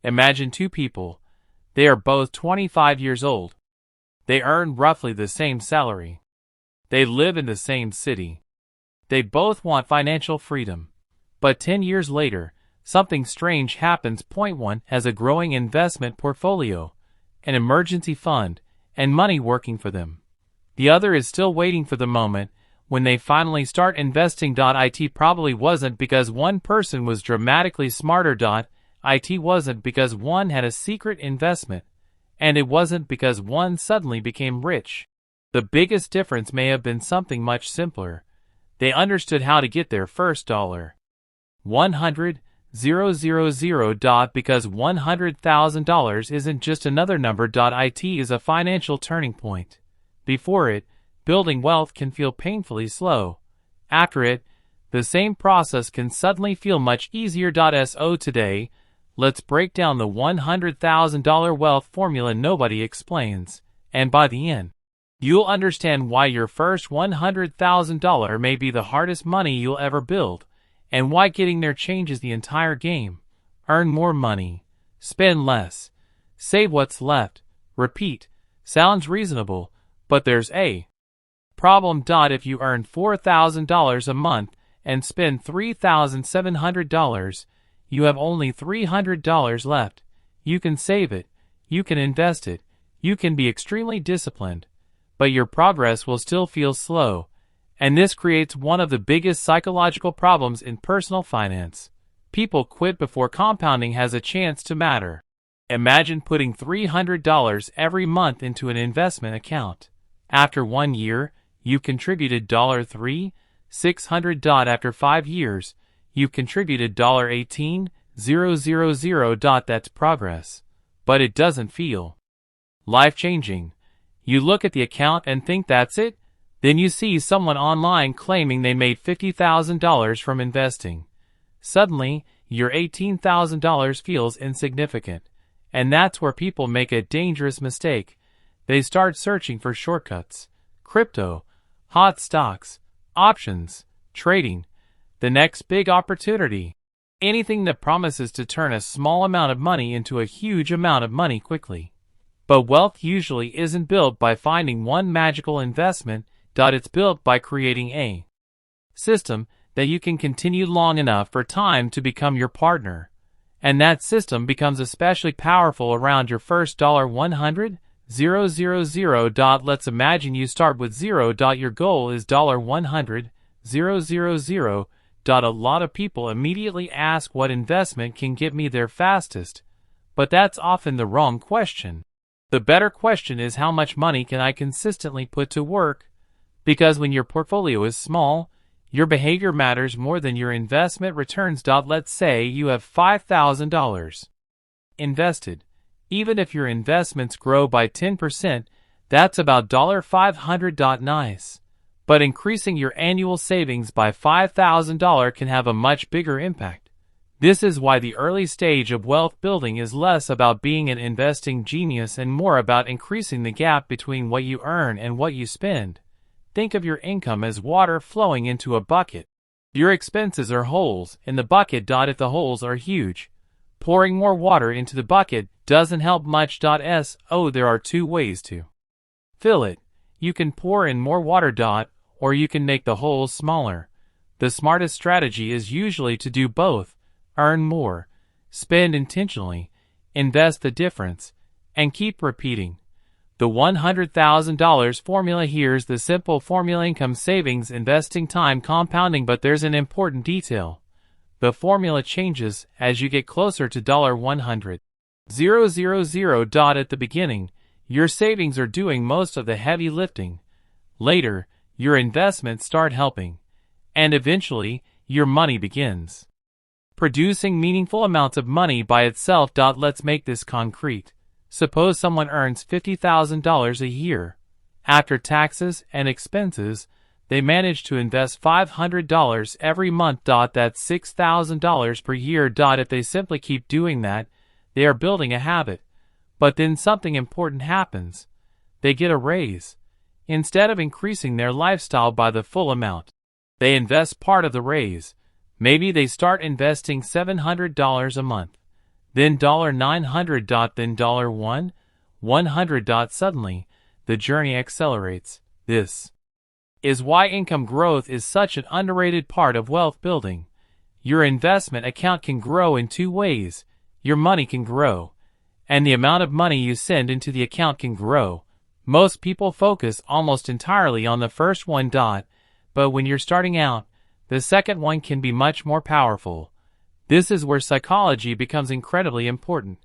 Imagine two people. They are both 25 years old. They earn roughly the same salary. They live in the same city. They both want financial freedom. But 10 years later, something strange happens. Point one has a growing investment portfolio, an emergency fund, and money working for them. The other is still waiting for the moment when they finally start investing. It probably wasn't because one person was dramatically smarter. It wasn't because one had a secret investment, and it wasn't because one suddenly became rich. The biggest difference may have been something much simpler. They understood how to get their first dollar. 100,000. Because $100,000 isn't just another number. It is a financial turning point. Before it, building wealth can feel painfully slow. After it, the same process can suddenly feel much easier. So today, let's break down the $100,000 wealth formula nobody explains, and by the end, you'll understand why your first $100,000 may be the hardest money you'll ever build, and why getting there changes the entire game. Earn more money. Spend less. Save what's left. Repeat. Sounds reasonable, but there's a problem. If you earn $4,000 a month and spend $3,700, you have only $300 left. You can save it. You can invest it. You can be extremely disciplined, but your progress will still feel slow. And this creates one of the biggest psychological problems in personal finance. People quit before compounding has a chance to matter. Imagine putting $300 every month into an investment account. After 1 year, you've contributed $3,600. After 5 years, you've contributed $18,000. That's progress. But it doesn't feel life-changing. You look at the account and think that's it? Then you see someone online claiming they made $50,000 from investing. Suddenly, your $18,000 feels insignificant. And that's where people make a dangerous mistake. They start searching for shortcuts. Crypto, hot stocks, options, trading, the next big opportunity. Anything that promises to turn a small amount of money into a huge amount of money quickly. But wealth usually isn't built by finding one magical investment. It's built by creating a system that you can continue long enough for time to become your partner. And that system becomes especially powerful around your first $100,000. Let's imagine you start with $0. Your goal is $100,000. A lot of people immediately ask what investment can get me there fastest. But that's often the wrong question. The better question is how much money can I consistently put to work? Because when your portfolio is small, your behavior matters more than your investment returns. Let's say you have $5,000 invested. Even if your investments grow by 10%, that's about $500. Nice. But increasing your annual savings by $5,000 can have a much bigger impact. This is why the early stage of wealth building is less about being an investing genius and more about increasing the gap between what you earn and what you spend. Think of your income as water flowing into a bucket. Your expenses are holes in the bucket. If the holes are huge, pouring more water into the bucket doesn't help much. There are two ways to fill it. You can pour in more water. Or you can make the holes smaller. The smartest strategy is usually to do both. Earn more, spend intentionally, invest the difference, and keep repeating. The $100,000 formula. Here's the simple formula: income, savings, investing, time, compounding. But there's an important detail. The formula changes as you get closer to $100,000. At the beginning, your savings are doing most of the heavy lifting. Later, your investments start helping. And eventually, your money begins producing meaningful amounts of money by itself. Let's make this concrete. Suppose someone earns $50,000 a year. After taxes and expenses, they manage to invest $500 every month. That's $6,000 per year. If they simply keep doing that, they are building a habit. But then something important happens. They get a raise. Instead of increasing their lifestyle by the full amount, they invest part of the raise. Maybe they start investing $700 a month. then $900. Then $100. Suddenly, the journey accelerates. This is why income growth is such an underrated part of wealth building. Your investment account can grow in two ways. Your money can grow, and the amount of money you send into the account can grow. Most people focus almost entirely on the first one. But when you're starting out, the second one can be much more powerful. This is where psychology becomes incredibly important.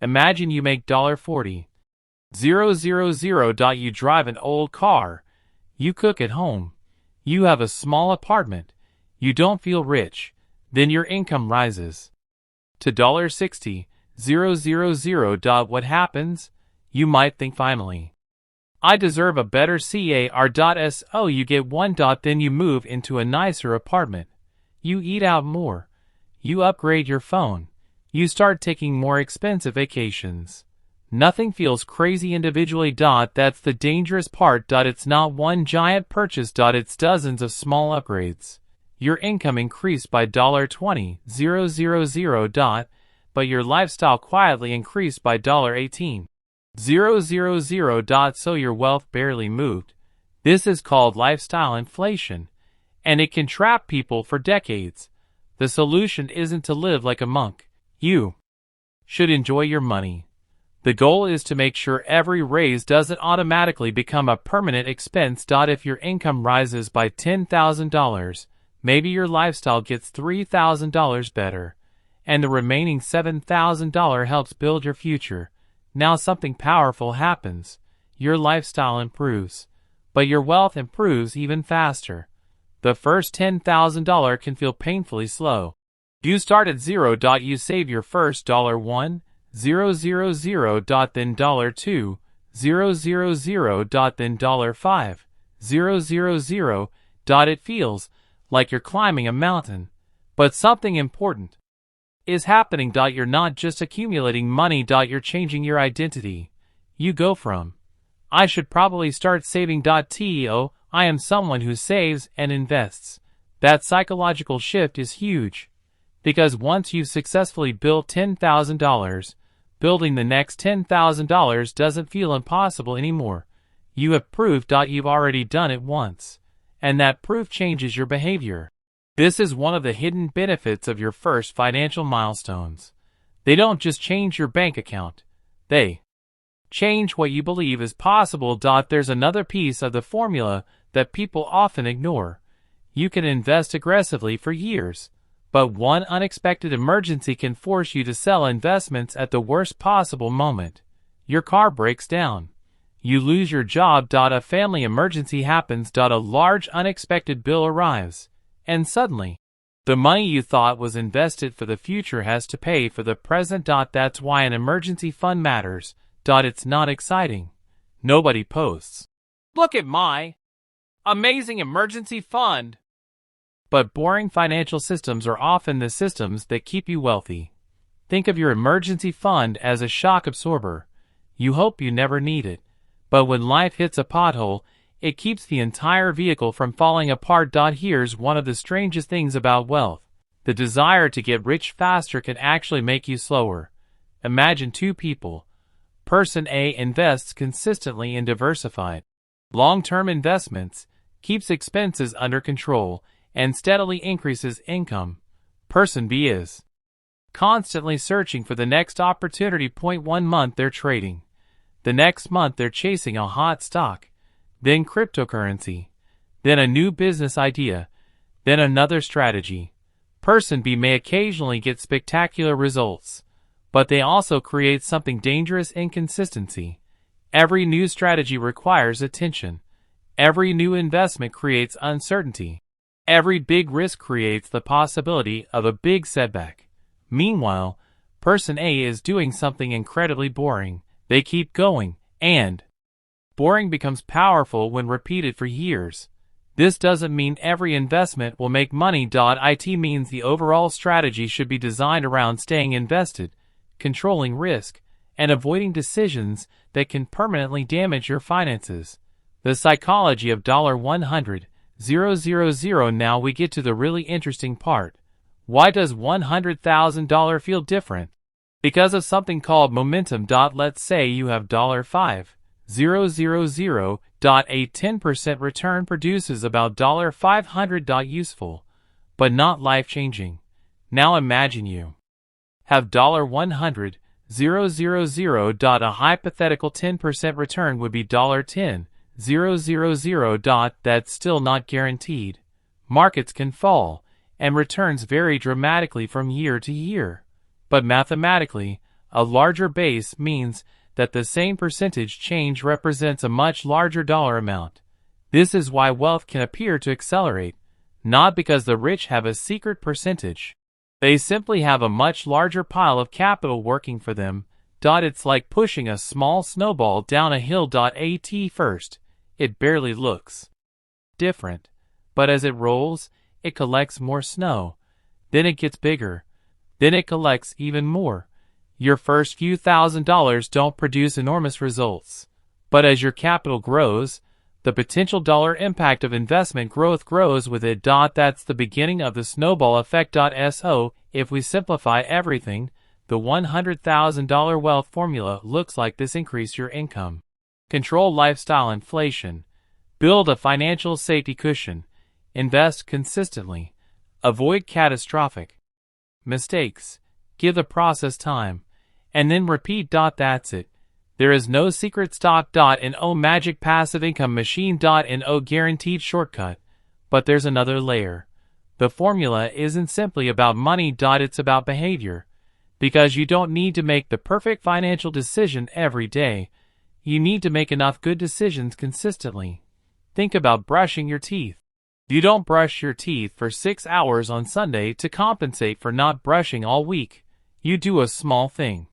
Imagine you make $40,000. You drive an old car. You cook at home. You have a small apartment. You don't feel rich. Then your income rises to $60,000. What happens? You might think, finally, I deserve a better car. So you get one. Then you move into a nicer apartment. You eat out more. You upgrade your phone. You start taking more expensive vacations. Nothing feels crazy individually. That's the dangerous part. It's not one giant purchase. It's dozens of small upgrades. Your income increased by $20,000. But your lifestyle quietly increased by $18,000. So your wealth barely moved. This is called lifestyle inflation, and it can trap people for decades. The solution isn't to live like a monk. You should enjoy your money. The goal is to make sure every raise doesn't automatically become a permanent expense. If your income rises by $10,000, maybe your lifestyle gets $3,000 better, and the remaining $7,000 helps build your future. Now something powerful happens. Your lifestyle improves, but your wealth improves even faster. The first $10,000 can feel painfully slow. You start at $0. You save your first $1,000, then $2,000, then $5,000. It feels like you're climbing a mountain, but something important is happening. You're not just accumulating money. You're changing your identity. You go from, I should probably start saving, to, I am someone who saves and invests. That psychological shift is huge, because once you've successfully built $10,000, building the next $10,000 doesn't feel impossible anymore. You have proved you've already done it once, and that proof changes your behavior. This is one of the hidden benefits of your first financial milestones. They don't just change your bank account. They change what you believe is possible. There's another piece of the formula that people often ignore. You can invest aggressively for years, but one unexpected emergency can force you to sell investments at the worst possible moment. Your car breaks down. You lose your job. A family emergency happens. A large unexpected bill arrives. And suddenly, the money you thought was invested for the future has to pay for the present. That's why an emergency fund matters. It's not exciting. Nobody posts, look at my amazing emergency fund. But boring financial systems are often the systems that keep you wealthy. Think of your emergency fund as a shock absorber. You hope you never need it, but when life hits a pothole, it keeps the entire vehicle from falling apart. Here's one of the strangest things about wealth. The desire to get rich faster can actually make you slower. Imagine two people. Person A invests consistently in diversified, long-term investments, keeps expenses under control, and steadily increases income. Person B is constantly searching for the next opportunity. 1 month they're trading. The next month they're chasing a hot stock, then cryptocurrency, then a new business idea, then another strategy. Person B may occasionally get spectacular results, but they also create something dangerous: inconsistency. Every new strategy requires attention. Every new investment creates uncertainty. Every big risk creates the possibility of a big setback. Meanwhile, person A is doing something incredibly boring. They keep going, and boring becomes powerful when repeated for years. This doesn't mean every investment will make money. It means the overall strategy should be designed around staying invested, controlling risk, and avoiding decisions that can permanently damage your finances. The psychology of $100,000. Now we get to the really interesting part. Why does $100,000 feel different? Because of something called momentum. Let's say you have $5,000. A 10% return produces about $500. Useful, but not life-changing. Now imagine you have $100,000. A hypothetical 10% return would be $10,000. That's still not guaranteed. Markets can fall, and returns vary dramatically from year to year. But mathematically, a larger base means that the same percentage change represents a much larger dollar amount. This is why wealth can appear to accelerate, not because the rich have a secret percentage. They simply have a much larger pile of capital working for them. It's like pushing a small snowball down a hill. At first, it barely looks different, but as it rolls, it collects more snow. Then it gets bigger. Then it collects even more. Your first few $1,000s don't produce enormous results. But as your capital grows, the potential dollar impact of investment growth grows with it. That's the beginning of the snowball effect. So, if we simplify everything, the $100,000 wealth formula looks like this: increase your income, control lifestyle inflation, build a financial safety cushion, invest consistently, avoid catastrophic mistakes, give the process time, and then repeat. That's it. There is no secret stock. No magic passive income machine. No guaranteed shortcut. But there's another layer. The formula isn't simply about money. It's about behavior. Because you don't need to make the perfect financial decision every day. You need to make enough good decisions consistently. Think about brushing your teeth. You don't brush your teeth for 6 hours on Sunday to compensate for not brushing all week. You do a small thing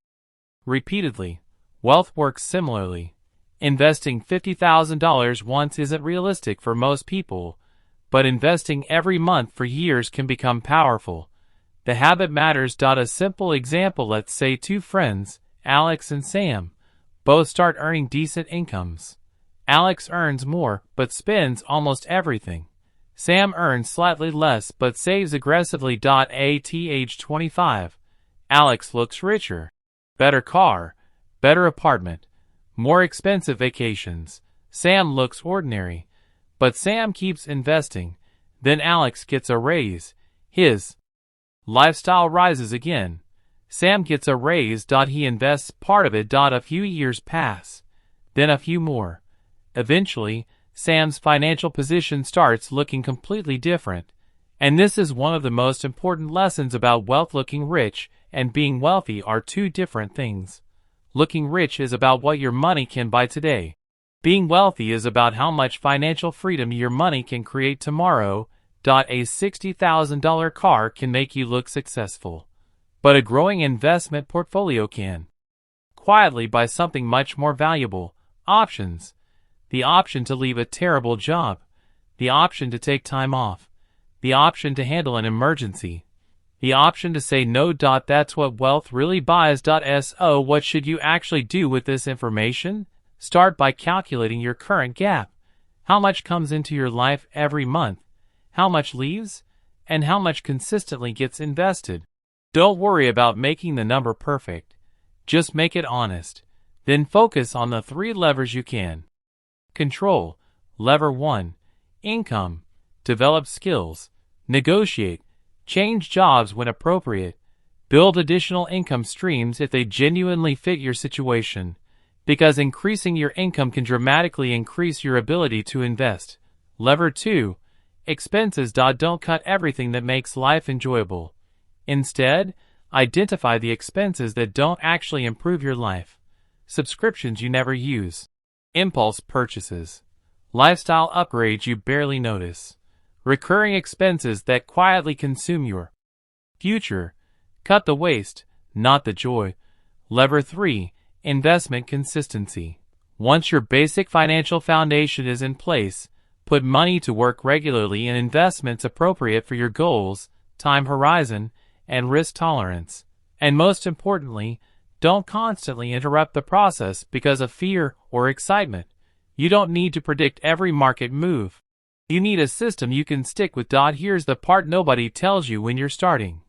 repeatedly. Wealth works similarly. Investing $50,000 once isn't realistic for most people, but investing every month for years can become powerful. The habit matters. A simple example: let's say two friends, Alex and Sam, both start earning decent incomes. Alex earns more, but spends almost everything. Sam earns slightly less, but saves aggressively. At age 25, Alex looks richer. Better car, better apartment, more expensive vacations. Sam looks ordinary, but Sam keeps investing. Then Alex gets a raise. His lifestyle rises again. Sam gets a raise. He invests part of it. A few years pass, then a few more. Eventually, Sam's financial position starts looking completely different. And this is one of the most important lessons about wealth. Looking rich and being wealthy are two different things. Looking rich is about what your money can buy today. Being wealthy is about how much financial freedom your money can create tomorrow. A $60,000 car can make you look successful, but a growing investment portfolio can quietly buy something much more valuable: options. The option to leave a terrible job, the option to take time off, the option to handle an emergency, the option to say no. That's what wealth really buys. So what should you actually do with this information? Start by calculating your current gap. How much comes into your life every month? How much leaves? And how much consistently gets invested? Don't worry about making the number perfect. Just make it honest. Then focus on the 3 levers you can control. Lever 1. Income. Develop skills. Negotiate. Change jobs when appropriate. Build additional income streams if they genuinely fit your situation, because increasing your income can dramatically increase your ability to invest. Lever 2. Expenses. Don't cut everything that makes life enjoyable. Instead, identify the expenses that don't actually improve your life. Subscriptions you never use. Impulse purchases. Lifestyle upgrades you barely notice. Recurring expenses that quietly consume your future. Cut the waste, not the joy. Lever 3. Investment consistency. Once your basic financial foundation is in place, put money to work regularly in investments appropriate for your goals, time horizon, and risk tolerance. And most importantly, don't constantly interrupt the process because of fear or excitement. You don't need to predict every market move. You need a system you can stick with. Here's the part nobody tells you when you're starting.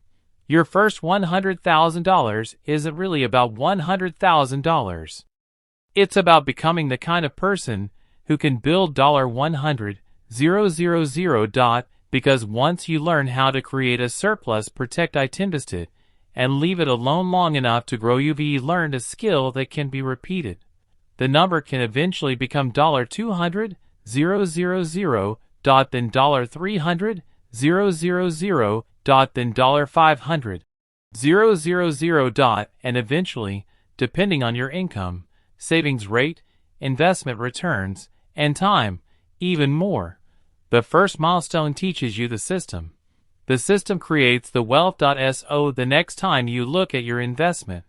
Your first $100,000 isn't really about $100,000. It's about becoming the kind of person who can build $100,000 because once you learn how to create a surplus, protect it, and leave it alone long enough to grow, you've learned a skill that can be repeated. The number can eventually become $200,000, then $300,000, then $500,000, and eventually, depending on your income, savings rate, investment returns, and time, even more. The first milestone teaches you the system. The system creates the wealth. So the next time you look at your investment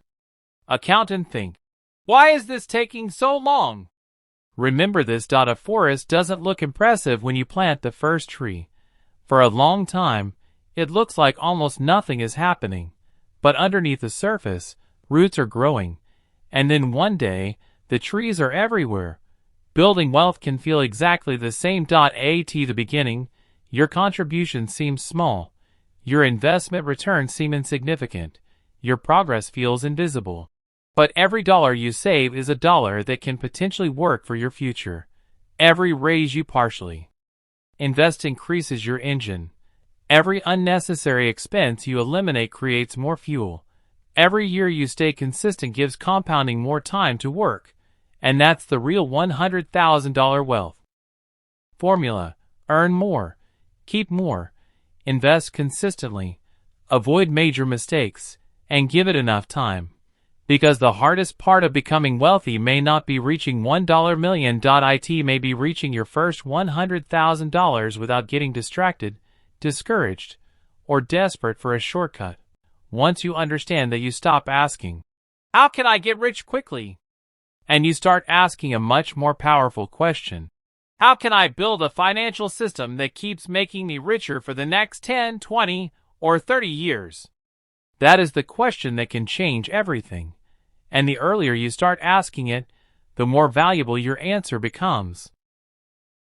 account and think, why is this taking so long? Remember this. A forest doesn't look impressive when you plant the first tree. For a long time, it looks like almost nothing is happening. But underneath the surface, roots are growing. And then one day, the trees are everywhere. Building wealth can feel exactly the same. At the beginning, your contribution seems small. Your investment returns seem insignificant. Your progress feels invisible. But every dollar you save is a dollar that can potentially work for your future. Every raise you partially invest increases your engine. Every unnecessary expense you eliminate creates more fuel. Every year you stay consistent gives compounding more time to work. And that's the real $100,000 wealth formula. Earn more, keep more, invest consistently, avoid major mistakes, and give it enough time. Because the hardest part of becoming wealthy may not be reaching $1 million. It may be reaching your first $100,000 without getting distracted, discouraged, or desperate for a shortcut. Once you understand that, you stop asking, how can I get rich quickly? And you start asking a much more powerful question. How can I build a financial system that keeps making me richer for the next 10, 20, or 30 years? That is the question that can change everything. And the earlier you start asking it, the more valuable your answer becomes.